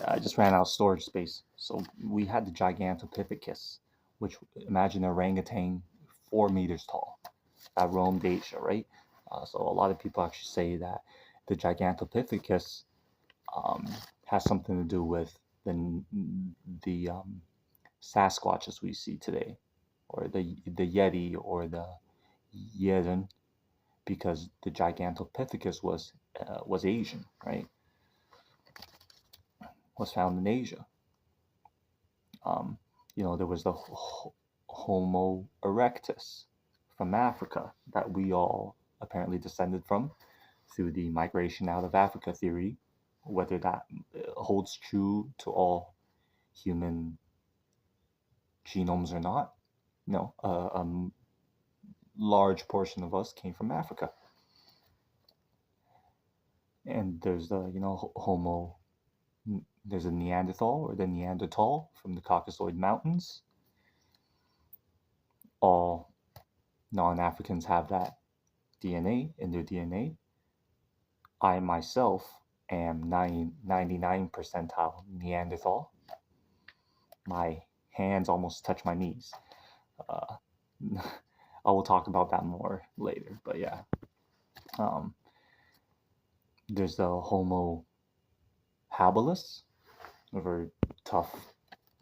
I just ran out of storage space. So we had the Gigantopithecus, which imagine an orangutan 4 meters tall that roamed Asia, right? So a lot of people actually say that the Gigantopithecus um, has something to do with the Sasquatches we see today, or the Yeti or the Yeren, because the Gigantopithecus was Asian, right? Was found in Asia. Um, there was the Homo erectus from Africa that we all apparently descended from through the migration out of Africa theory. Whether that holds true to all human genomes or not, no, a large portion of us came from Africa. And there's the, Homo, there's a Neanderthal or the Neanderthal from the Caucasoid Mountains. All non-Africans have that DNA in their DNA. I myself am 99 percentile Neanderthal. My hands almost touch my knees. Uh, I will talk about that more later, but yeah. There's the Homo habilis, a very tough,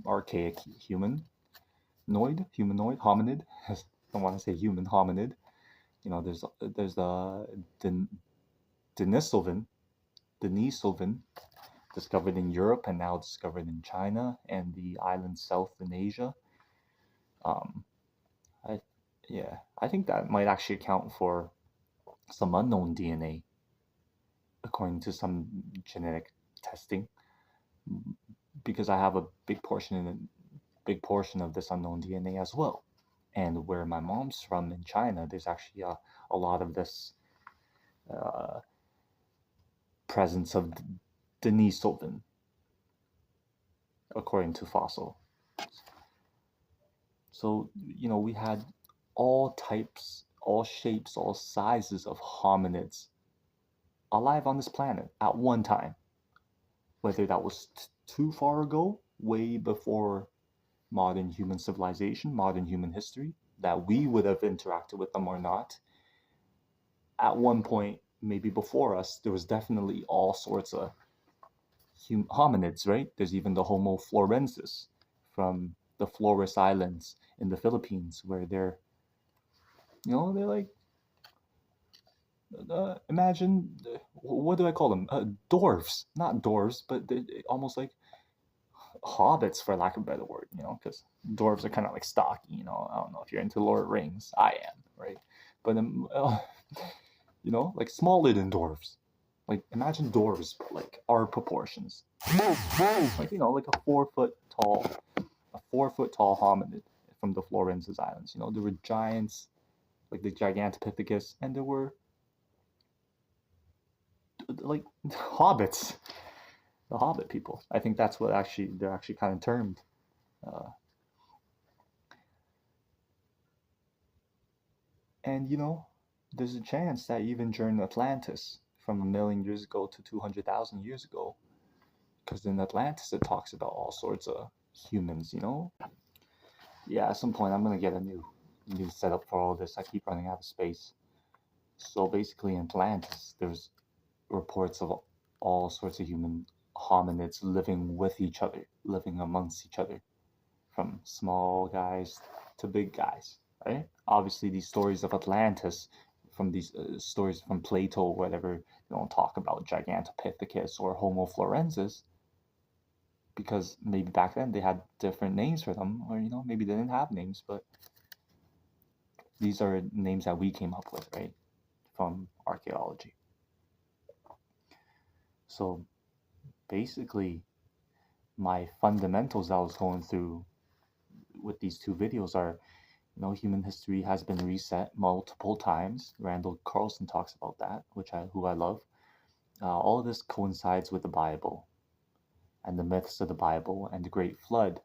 archaic humanoid, hominid. I don't want to say human, hominid. There's the Denisovan, discovered in Europe and now discovered in China and the islands south in Asia. Um, I yeah, I think that might actually account for some unknown DNA, according to some genetic testing, because I have a big portion of this unknown DNA as well. And where my mom's from in China, there's actually a lot of this uh, presence of Denisovan, according to fossil. So, we had all types, all shapes, all sizes of hominids alive on this planet at one time. Whether that was too far ago, way before modern human civilization, modern human history, that we would have interacted with them or not. At one point, maybe before us, there was definitely all sorts of hominids, right? There's even the Homo florensis from the Flores Islands in the Philippines, where they're like, imagine, what do I call them? Dwarves, not dwarves, but they're almost like hobbits, for lack of a better word, because dwarves are kind of like stocky, I don't know if you're into Lord of the Rings. I am, right? But, like smaller than dwarves. Like, imagine dwarves, like, our proportions. Like, like a 4 foot tall hominid from the Flores Islands. There were giants, like the Gigantopithecus, and there were, like, hobbits, the hobbit people. I think that's what they're actually kind of termed. Uh, and, there's a chance that even during Atlantis, from 1 million years ago to 200,000 years ago, because in Atlantis it talks about all sorts of humans, Yeah, at some point I'm gonna get a new setup for all this. I keep running out of space. So basically, in Atlantis, there's reports of all sorts of human hominids living with each other, living amongst each other, from small guys to big guys, right? Obviously, these stories of Atlantis, from these stories from Plato, or whatever, they don't talk about Gigantopithecus or Homo florensis, because maybe back then they had different names for them, or maybe they didn't have names, but these are names that we came up with, right, from archaeology. So basically, my fundamentals I was going through with these two videos are, human history has been reset multiple times. Randall Carlson talks about that, who I love. All of this coincides with the Bible and the myths of the Bible and the Great Flood.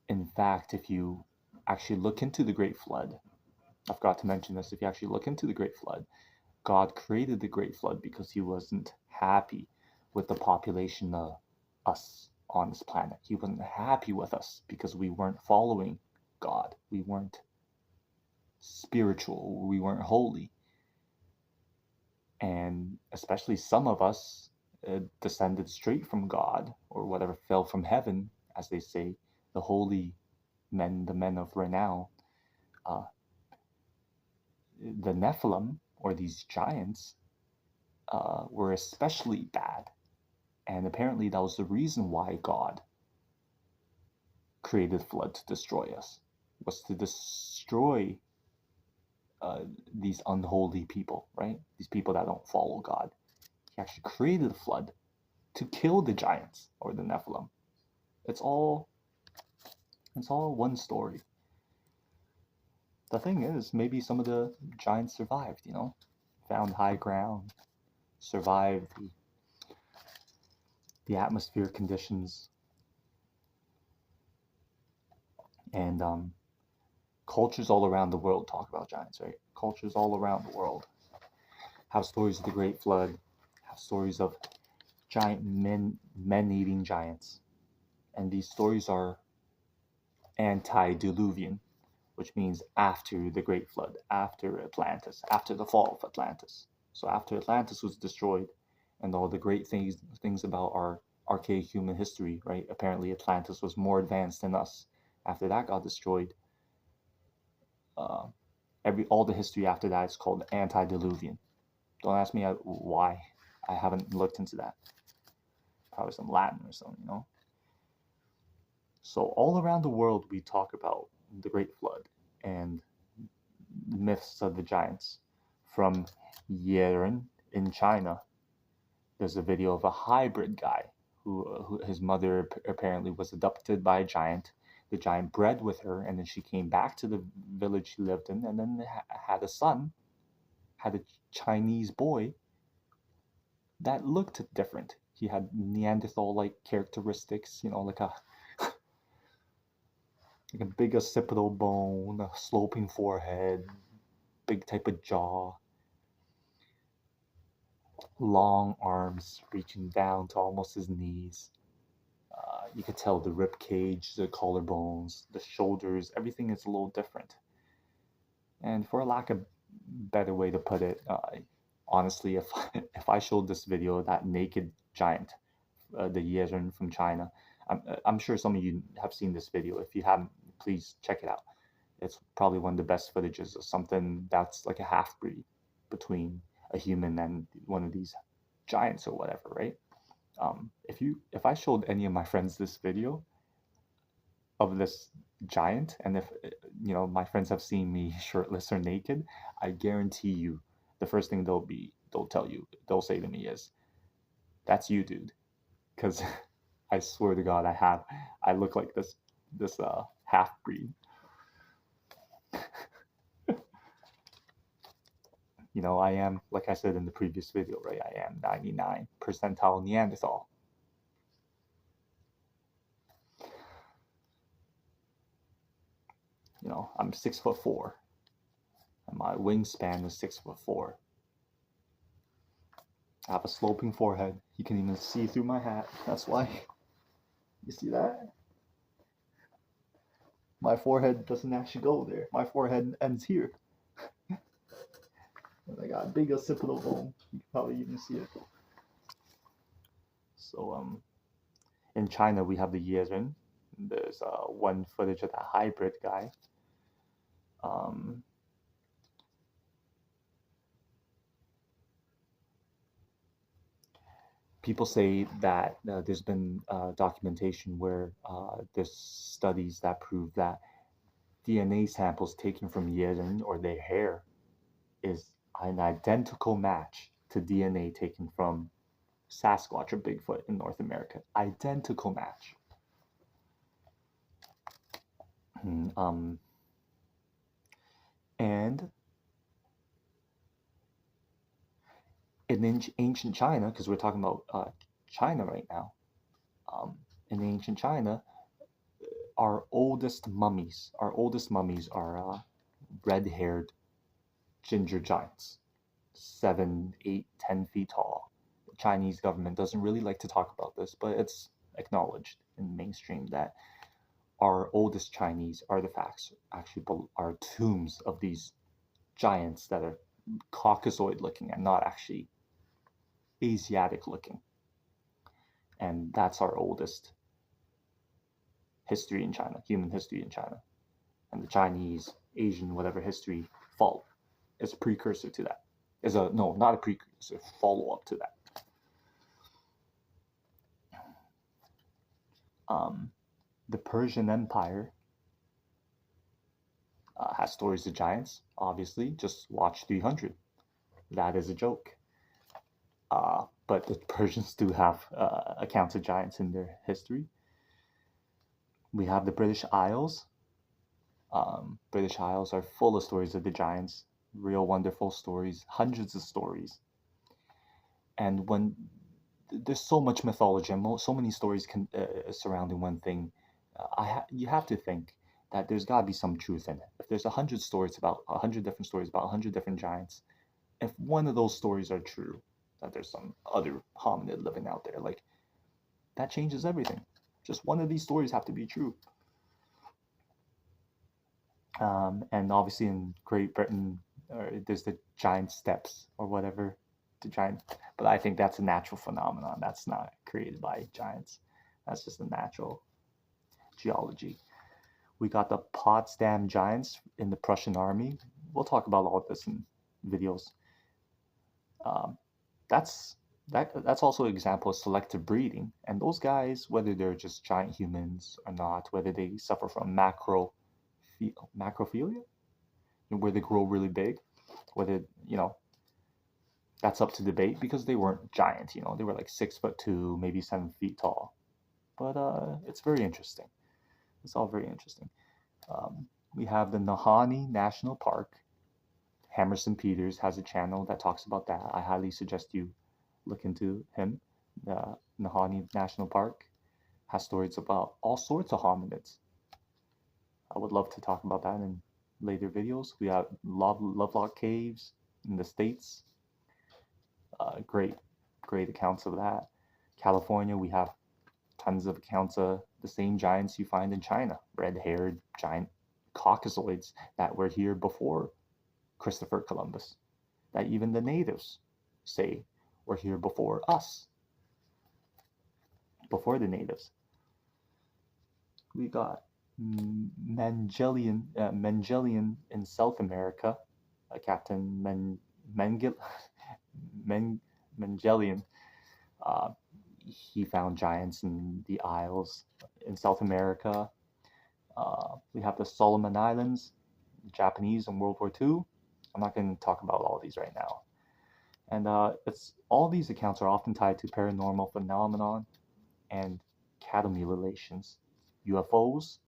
In fact, if you actually look into the Great Flood, I forgot to mention this, if you actually look into the Great Flood, God created the Great Flood because he wasn't happy with the population of us on this planet. He wasn't happy with us because we weren't following God. We weren't spiritual. We weren't holy. And especially some of us descended straight from God, or whatever, fell from heaven, as they say, the holy men, the men of renown. The Nephilim, or these giants, were especially bad. And apparently that was the reason why God created flood to destroy us, was to destroy these unholy people, right? These people that don't follow God. He actually created the flood to kill the giants, or the Nephilim. It's all one story. The thing is, maybe some of the giants survived, found high ground, survived the atmospheric conditions, and cultures all around the world talk about giants, right? Cultures all around the world have stories of the Great Flood, have stories of giant men-eating giants, and these stories are antediluvian, which means after the Great Flood, after Atlantis, after the fall of Atlantis. So after Atlantis was destroyed, and all the great things about our archaic human history, right? Apparently Atlantis was more advanced than us. After that got destroyed, all the history after that is called antediluvian. Don't ask me why. I haven't looked into that. Probably some Latin or something, So all around the world we talk about the Great Flood and myths of the giants. From Yiren in China, there's a video of a hybrid guy who his mother apparently was adopted by a giant. The giant bred with her, and then she came back to the village she lived in, and then had a son, had a Chinese boy that looked different. He had Neanderthal-like characteristics, like a big occipital bone, a sloping forehead, big type of jaw, long arms reaching down to almost his knees. You could tell the rib cage, the collarbones, the shoulders, everything is a little different. And for a lack of better way to put it, honestly, if I showed this video of that naked giant, the Yiren from China, I'm sure some of you have seen this video. If you haven't, please check it out. It's probably one of the best footages of something that's like a half-breed between a human and one of these giants or whatever, right? If I showed any of my friends this video of this giant, and if my friends have seen me shirtless or naked, I guarantee you the first thing they'll say to me is, "That's you, dude," because I swear to God, I look like this half-breed. I am, like I said in the previous video, right? I am 99 percentile Neanderthal. I'm 6'4", and my wingspan is 6'4". I have a sloping forehead. You can even see through my hat. That's why. You see that? My forehead doesn't actually go there. My forehead ends here. And I got a big occipital bone. You can probably even see it. So, in China, we have the Yiren. There's one footage of that hybrid guy. People say that there's been documentation where there's studies that prove that DNA samples taken from Yiren or their hair is an identical match to DNA taken from Sasquatch or Bigfoot in North America. Identical match. And in ancient China, because we're talking about China right now, in ancient China, our oldest mummies are red-haired ginger giants, 7, 8, 10 feet tall, Chinese government doesn't really like to talk about this, but it's acknowledged in mainstream that our oldest Chinese artifacts actually are tombs of these giants that are Caucasoid looking and not actually Asiatic looking. And that's our oldest history in China, human history in China. And the Chinese, Asian, whatever history fault is a precursor to that. No, not a precursor, follow-up to that. The Persian Empire has stories of giants, obviously. Just watch 300. That is a joke. But the Persians do have accounts of giants in their history. We have the British Isles. British Isles are full of stories of the giants, real wonderful stories, hundreds of stories. And when there's so much mythology and so many stories surrounding one thing, you have to think that there's got to be some truth in it. If there's 100 stories about 100 different stories about 100 different giants, if one of those stories are true, that there's some other hominid living out there, like, that changes everything. Just one of these stories have to be true. And obviously in Great Britain, there's the giant steps or whatever, but I think that's a natural phenomenon. That's not created by giants. That's just a natural geology. We got the Potsdam giants in the Prussian army. We'll talk about all of this in videos. That's also an example of selective breeding. And those guys, whether they're just giant humans or not, whether they suffer from macrophilia, where they grow really big, whether, that's up to debate because they weren't giant, they were like 6'2", maybe 7 feet tall. But it's very interesting. It's all very interesting. We have the Nahanni National Park. Hammerson Peters has a channel that talks about that. I highly suggest you look into him. The Nahanni National Park has stories about all sorts of hominids. I would love to talk about that in later videos. We have Lovelock Caves in the States. Great accounts of that. California, we have tons of accounts of the same giants you find in China. Red-haired giant Caucasoids that were here before Christopher Columbus. That even the natives say were here before us. Before the natives. We got Mengelian in South America. Captain Mengelian. He found giants in the Isles in South America. We have the Solomon Islands, Japanese in World War II. I'm not going to talk about all these right now. And all these accounts are often tied to paranormal phenomenon and cattle mutilations, UFOs,